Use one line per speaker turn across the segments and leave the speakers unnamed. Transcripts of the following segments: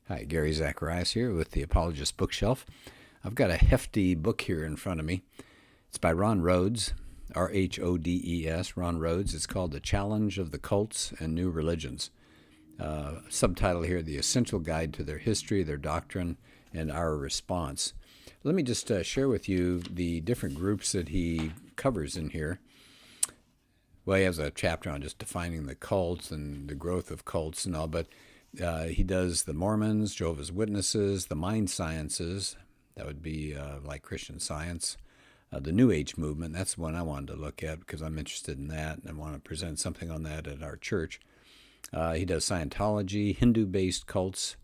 Hi, Gary Zacharias here with the Apologist bookshelf. I've got a hefty book here in front of me. It's by Ron Rhodes, Rhodes, Ron Rhodes. It's called The Challenge of the Cults and New Religions. Subtitle here, The Essential Guide to Their History, Their Doctrine, and Our Response. Let me just share with you the different groups that he covers in here. Well, he has a chapter on just defining the cults and the growth of cults and all, but he does the Mormons, Jehovah's Witnesses, the mind sciences. That would be like Christian Science. The New Age movement, that's the one I wanted to look at because I'm interested in that and I want to present something on that at our church. He does Scientology, Hindu-based cults,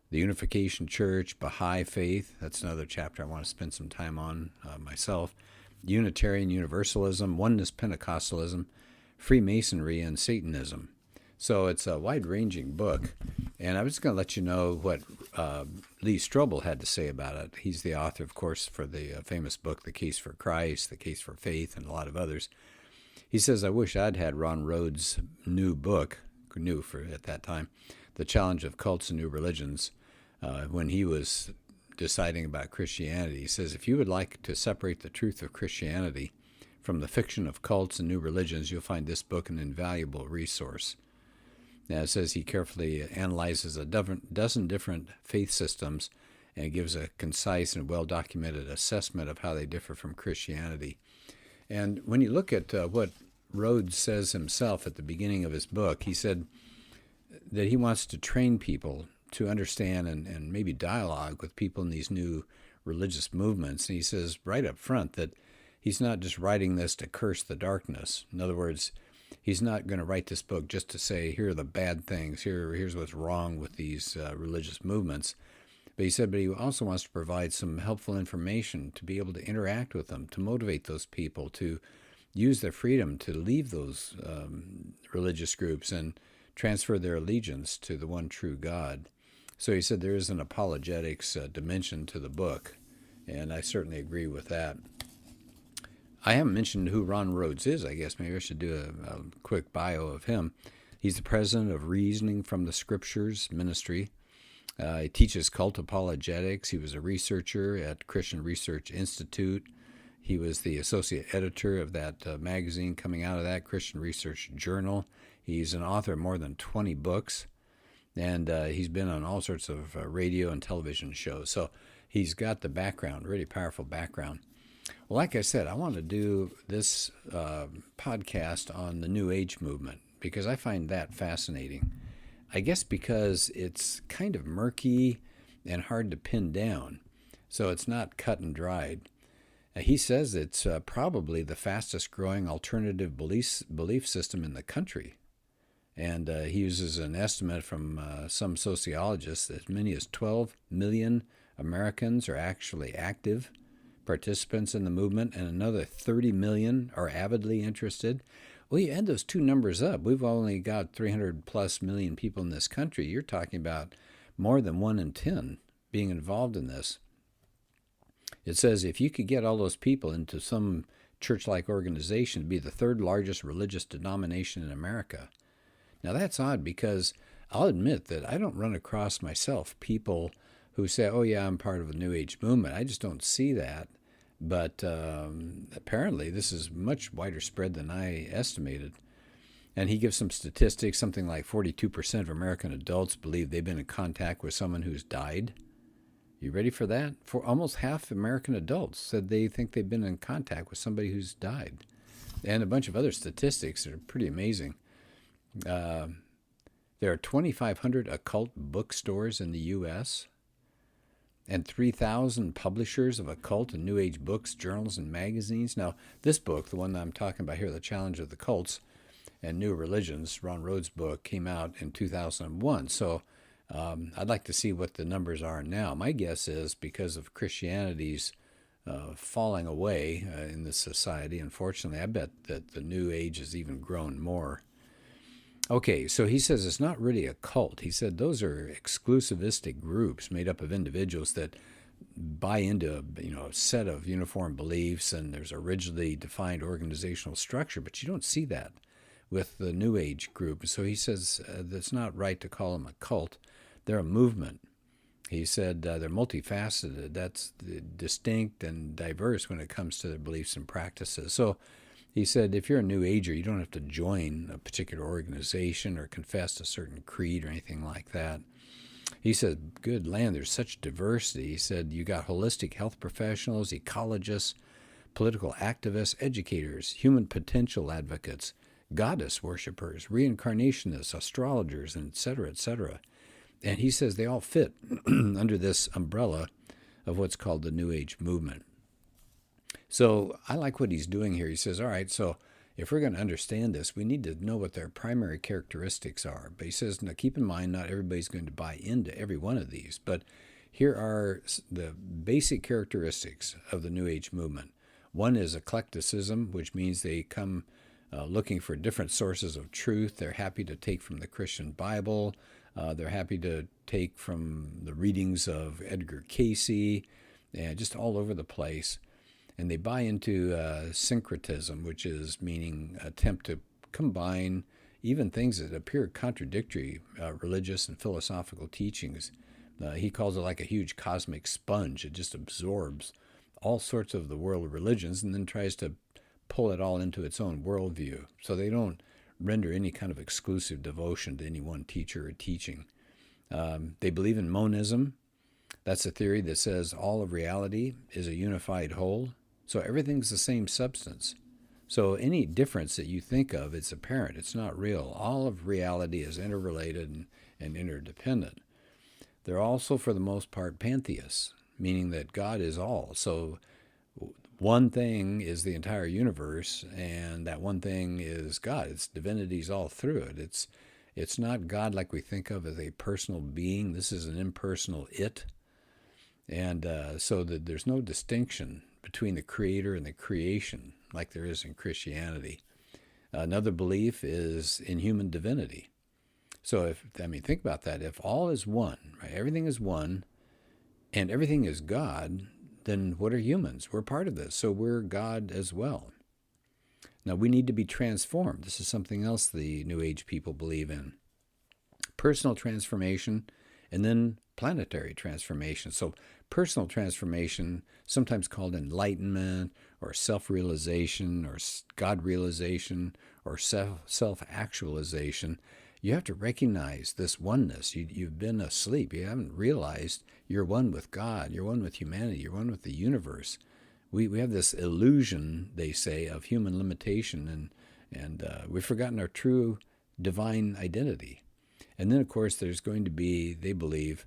the Unification Church, Baha'i Faith. That's another chapter I want to spend some time on myself. Unitarian Universalism, Oneness Pentecostalism, Freemasonry, and Satanism. So it's a wide-ranging book, and I was going to let you know what Lee Strobel had to say about it. He's the author, of course, for the famous book, The Case for Christ, The Case for Faith, and a lot of others. He says, I wish I'd had Ron Rhodes' new book, new for at that time, The Challenge of Cults and New Religions, when he was deciding about Christianity. He says, if you would like to separate the truth of Christianity from the fiction of cults and new religions, you'll find this book an invaluable resource. Now, it says he carefully analyzes a dozen different faith systems and gives a concise and well-documented assessment of how they differ from Christianity. And when you look at what Rhodes says himself at the beginning of his book, he said that he wants to train people to understand and maybe dialogue with people in these new religious movements. And he says right up front that he's not just writing this to curse the darkness. In other words, he's not going to write this book just to say, here are the bad things, here's what's wrong with these religious movements. But he also wants to provide some helpful information to be able to interact with them, to motivate those people to use their freedom to leave those religious groups and transfer their allegiance to the one true God. So he said there is an apologetics dimension to the book, and I certainly agree with that. I haven't mentioned who Ron Rhodes is. I guess maybe I should do a quick bio of him. He's the president of Reasoning from the Scriptures Ministry. He teaches cult apologetics. He was a researcher at Christian Research Institute. He was the associate editor of that magazine coming out of that, Christian Research Journal. He's an author of more than 20 books, and he's been on all sorts of radio and television shows. So he's got the background, really powerful background. Well, like I said, I want to do this podcast on the New Age movement because I find that fascinating. I guess because it's kind of murky and hard to pin down, so it's not cut and dried. He says it's probably the fastest growing alternative belief system in the country. And he uses an estimate from some sociologists that as many as 12 million Americans are actually active participants in the movement, and another 30 million are avidly interested. Well, you add those two numbers up, we've only got 300 plus million people in this country. You're talking about more than 1 in 10 being involved in this. It says if you could get all those people into some church-like organization, it'd be the third largest religious denomination in America. Now that's odd because I'll admit that I don't run across myself people who say, oh yeah, I'm part of a New Age movement. I just don't see that. But apparently this is much wider spread than I estimated. And he gives some statistics, something like 42% of American adults believe they've been in contact with someone who's died. You ready for that? For almost half American adults said they think they've been in contact with somebody who's died. And a bunch of other statistics that are pretty amazing. There are 2,500 occult bookstores in the U.S., and 3,000 publishers of occult and New Age books, journals, and magazines. Now, this book, the one that I'm talking about here, The Challenge of the Cults and New Religions, Ron Rhodes' book, came out in 2001. So I'd like to see what the numbers are now. My guess is because of Christianity's falling away in this society, unfortunately, I bet that the New Age has even grown more. Okay, so he says it's not really a cult. He said those are exclusivistic groups made up of individuals that buy into a set of uniform beliefs, and there's a rigidly defined organizational structure, but you don't see that with the New Age group. So he says that's not right to call them a cult. They're a movement. He said they're multifaceted. That's distinct and diverse when it comes to their beliefs and practices. So he said if you're a New Ager, you don't have to join a particular organization or confess a certain creed or anything like that. He said, good land, there's such diversity. He said you got holistic health professionals, ecologists, political activists, educators, human potential advocates, goddess worshippers, reincarnationists, astrologers, and et cetera, et cetera. And he says they all fit under this umbrella of what's called the New Age movement. So I like what he's doing here. He says, all right, so if we're going to understand this, we need to know what their primary characteristics are. But he says, now keep in mind, not everybody's going to buy into every one of these. But here are the basic characteristics of the New Age movement. One is eclecticism, which means they come looking for different sources of truth. They're happy to take from the Christian Bible. They're happy to take from the readings of Edgar Cayce, and just all over the place. And they buy into syncretism, which is meaning attempt to combine even things that appear contradictory, religious and philosophical teachings. He calls it like a huge cosmic sponge. It just absorbs all sorts of the world of religions and then tries to pull it all into its own worldview. So they don't render any kind of exclusive devotion to any one teacher or teaching. They believe in monism. That's a theory that says all of reality is a unified whole. So everything's the same substance. So any difference that you think of, it's apparent. It's not real. All of reality is interrelated and interdependent. They're also, for the most part, pantheists, meaning that God is all. So one thing is the entire universe, and that one thing is God. It's divinities all through it. It's not God like we think of as a personal being. This is an impersonal it. And so that there's no distinction between the creator and the creation like there is in Christianity. Another belief is in human divinity. So think about that. If all is one, right, everything is one, and everything is God, then what are humans? We're part of this, so we're God as well. Now, we need to be transformed. This is something else the New Age people believe in. Personal transformation, and then planetary transformation. So personal transformation, sometimes called enlightenment or self-realization or God realization or self-actualization. You have to recognize this oneness. You've been asleep. You haven't realized you're one with God. You're one with humanity. You're one with the universe. We have this illusion, they say, of human limitation, and we've forgotten our true divine identity. And then, of course, there's going to be, they believe,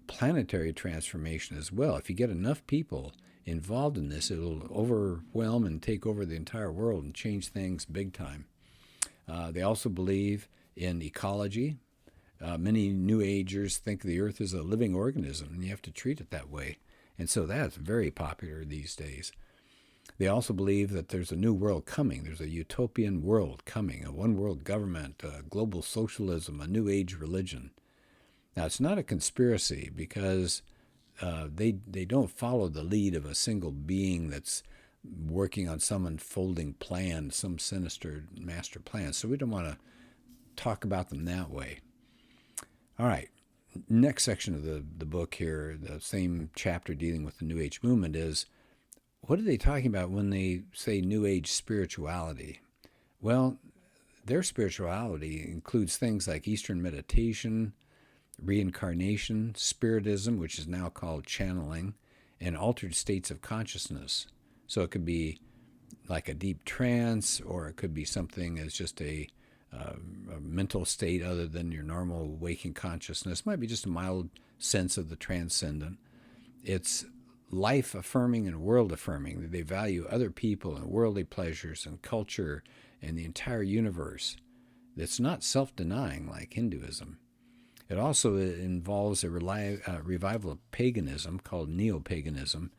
planetary transformation as well. If you get enough people involved in this, it'll overwhelm and take over the entire world and change things big time. They also believe in ecology. Many New Agers think the Earth is a living organism, and you have to treat it that way. And so that's very popular these days. They also believe that there's a new world coming. There's a utopian world coming, a one-world government, global socialism, a New Age religion. Now, it's not a conspiracy because they don't follow the lead of a single being that's working on some unfolding plan, some sinister master plan. So we don't want to talk about them that way. All right. Next section of the book here, the same chapter dealing with the New Age movement, is what are they talking about when they say New Age spirituality? Well, their spirituality includes things like Eastern meditation, reincarnation, spiritism, which is now called channeling, and altered states of consciousness. So it could be like a deep trance, or it could be something as just a mental state other than your normal waking consciousness. It might be just a mild sense of the transcendent. It's life-affirming and world-affirming. They value other people and worldly pleasures and culture and the entire universe. It's not self-denying like Hinduism. It also involves a revival of paganism called neo-paganism.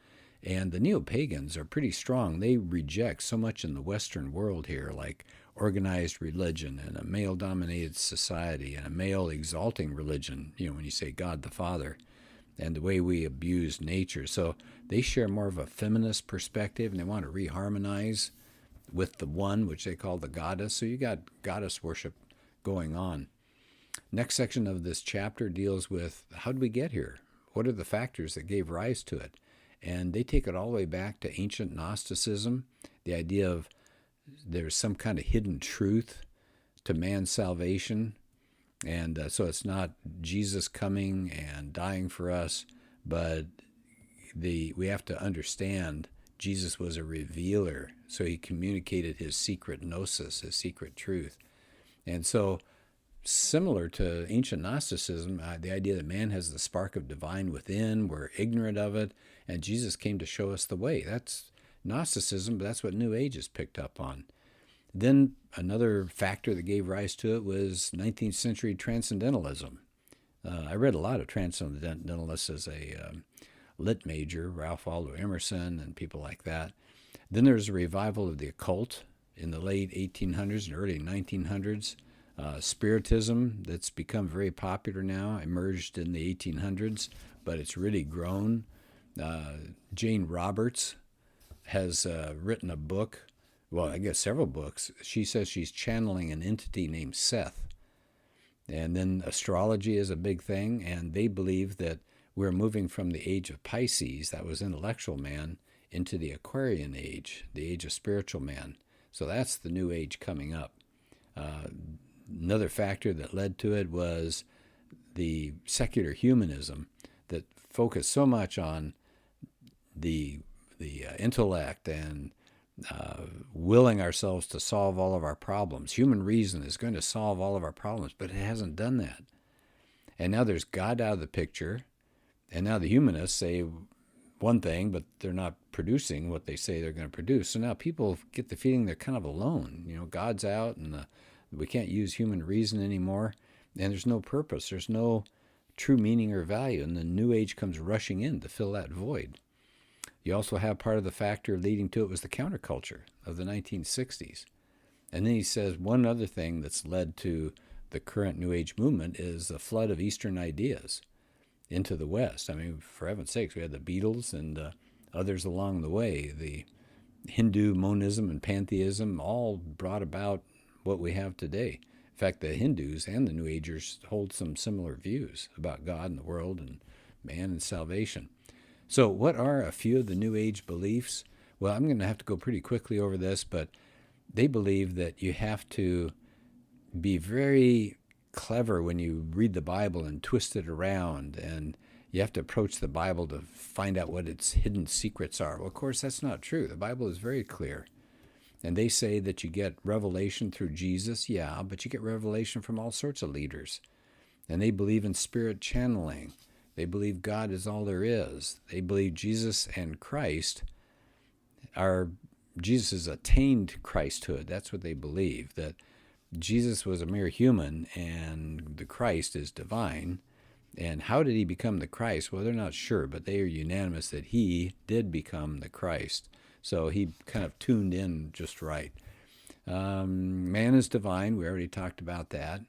And the neo-pagans are pretty strong. They reject so much in the Western world here, like organized religion and a male-dominated society and a male-exalting religion, when you say God the Father, and the way we abuse nature. So they share more of a feminist perspective, and they want to reharmonize with the one, which they call the goddess. So you got goddess worship going on. Next section of this chapter deals with how did we get here? What are the factors that gave rise to it? And they take it all the way back to ancient Gnosticism, the idea of there's some kind of hidden truth to man's salvation. And so it's not Jesus coming and dying for us, but we have to understand Jesus was a revealer. So he communicated his secret gnosis, his secret truth. And so similar to ancient Gnosticism, the idea that man has the spark of divine within, we're ignorant of it, and Jesus came to show us the way. That's Gnosticism, but that's what New Age has picked up on. Then another factor that gave rise to it was 19th century transcendentalism. I read a lot of transcendentalists as a lit major, Ralph Waldo Emerson and people like that. Then there's a revival of the occult in the late 1800s and early 1900s. Spiritism, that's become very popular now, emerged in the 1800s, but it's really grown. Jane Roberts has written a book, well, I guess several books. She says she's channeling an entity named Seth. And then astrology is a big thing, and they believe that we're moving from the age of Pisces, that was intellectual man, into the Aquarian age, the age of spiritual man. So that's the new age coming up. Another factor that led to it was the secular humanism that focused so much on the intellect and willing ourselves to solve all of our problems. Human reason is going to solve all of our problems, but it hasn't done that. And now there's God out of the picture, and now the humanists say one thing, but they're not producing what they say they're going to produce. So now people get the feeling they're kind of alone. You know, God's out, and we can't use human reason anymore, and there's no purpose. There's no true meaning or value, and the New Age comes rushing in to fill that void. You also have part of the factor leading to it was the counterculture of the 1960s. And then he says one other thing that's led to the current New Age movement is the flood of Eastern ideas into the West. I mean, for heaven's sakes, we had the Beatles and others along the way. The Hindu monism and pantheism all brought about what we have today. In fact, the Hindus and the New Agers hold some similar views about God and the world and man and salvation. So what are a few of the New Age beliefs? Well, I'm going to have to go pretty quickly over this, but they believe that you have to be very clever when you read the Bible and twist it around, and you have to approach the Bible to find out what its hidden secrets are. Well, of course, that's not true. The Bible is very clear. And they say that you get revelation through Jesus, yeah, but you get revelation from all sorts of leaders. And they believe in spirit channeling. They believe God is all there is. They believe Jesus and Christ are, Jesus has attained Christhood. That's what they believe, that Jesus was a mere human and the Christ is divine. And how did he become the Christ? Well, they're not sure, but they are unanimous that he did become the Christ. So he kind of tuned in just right. Man is divine. We already talked about that.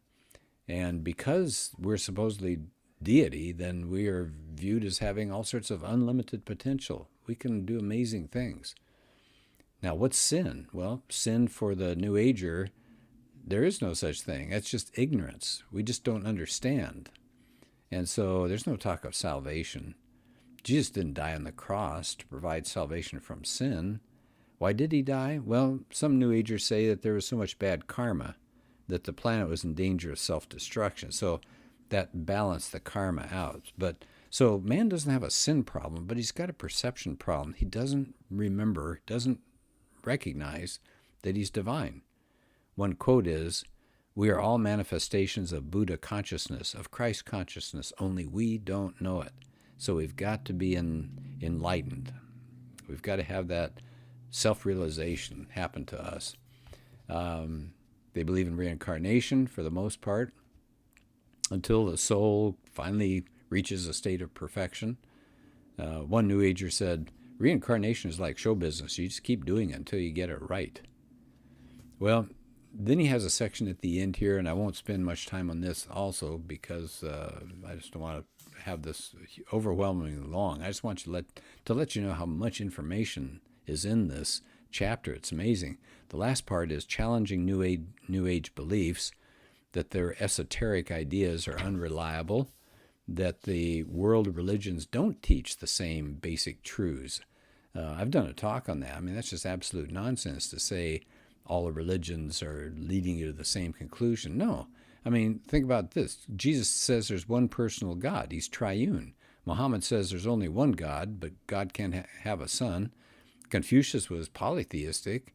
And because we're supposedly deity, then we are viewed as having all sorts of unlimited potential. We can do amazing things. Now, what's sin? Well, sin for the New Ager, there is no such thing. That's just ignorance. We just don't understand. And so there's no talk of salvation. Jesus didn't die on the cross to provide salvation from sin. Why did he die? Well, some New Agers say that there was so much bad karma that the planet was in danger of self-destruction. So that balanced the karma out. But so man doesn't have a sin problem, but he's got a perception problem. He doesn't remember, doesn't recognize that he's divine. One quote is, "We are all manifestations of Buddha consciousness, of Christ consciousness, only we don't know it." So we've got to be enlightened. We've got to have that self-realization happen to us. They believe in reincarnation for the most part until the soul finally reaches a state of perfection. One New Ager said, reincarnation is like show business. You just keep doing it until you get it right. Well, then he has a section at the end here, and I won't spend much time on this also because I just don't want to have this overwhelmingly long. I just want you to let you know how much information is in this chapter. It's amazing. The last part is challenging New Age beliefs, that their esoteric ideas are unreliable, that the world religions don't teach the same basic truths. I've done a talk on that. I mean, that's just absolute nonsense to say all the religions are leading you to the same conclusion. No. I mean, think about this. Jesus says there's one personal God. He's triune. Muhammad says there's only one God, but God can't have a son. Confucius was polytheistic.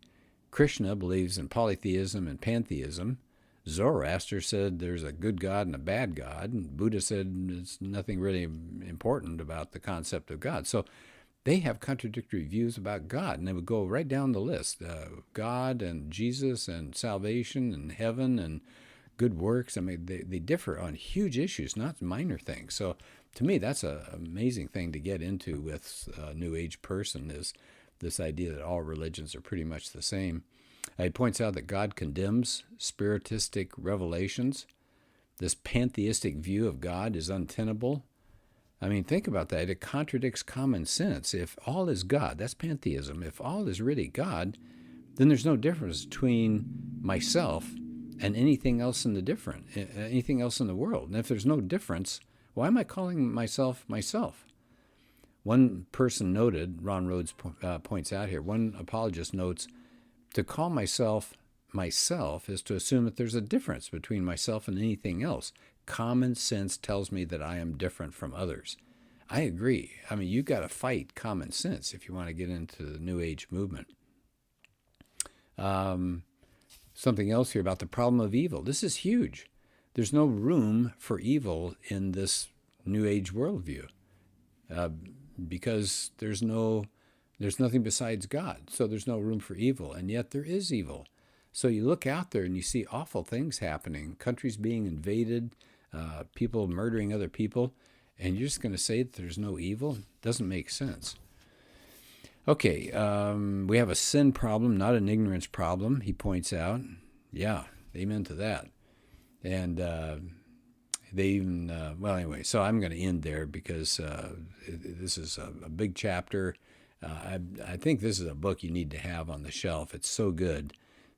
Krishna believes in polytheism and pantheism. Zoroaster said there's a good God and a bad God. And Buddha said there's nothing really important about the concept of God. So they have contradictory views about God, and they would go right down the list. God and Jesus and salvation and heaven and good works. I mean, they differ on huge issues, not minor things. So to me, that's an amazing thing to get into with a New Age person, is this idea that all religions are pretty much the same. He points out that God condemns spiritistic revelations. This pantheistic view of God is untenable. I mean, think about that. It contradicts common sense. If all is God, that's pantheism. If all is really God, then there's no difference between myself and anything else in the world. And if there's no difference, why am I calling myself myself? One person noted, Ron Rhodes points out here, one apologist notes, to call myself myself is to assume that there's a difference between myself and anything else. Common sense tells me that I am different from others. I agree. I mean, you've got to fight common sense if you want to get into the New Age movement. Something else here about the problem of evil. This is huge. There's no room for evil in this New Age worldview because there's nothing besides God. So there's no room for evil, and yet there is evil. So you look out there and you see awful things happening, countries being invaded, people murdering other people, and you're just going to say that there's no evil? Doesn't make sense. Okay, we have a sin problem, not an ignorance problem, he points out. Yeah, amen to that. And they even, anyway, so I'm going to end there because this is a big chapter. I think this is a book you need to have on the shelf. It's so good,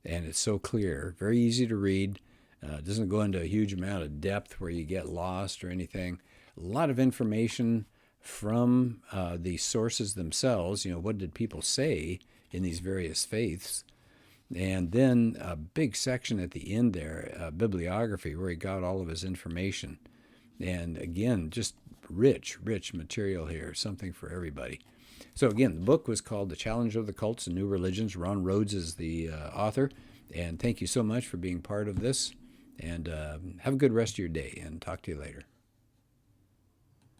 and it's so clear, very easy to read. It doesn't go into a huge amount of depth where you get lost or anything. A lot of information from the sources themselves. What did people say in these various faiths? And then a big section at the end there, bibliography, where he got all of his information. And again, just rich material here, something for everybody. So again, the book was called The Challenge of the Cults and New Religions. Ron Rhodes is the author. And thank you so much for being part of this. And have a good rest of your day, and talk to you later.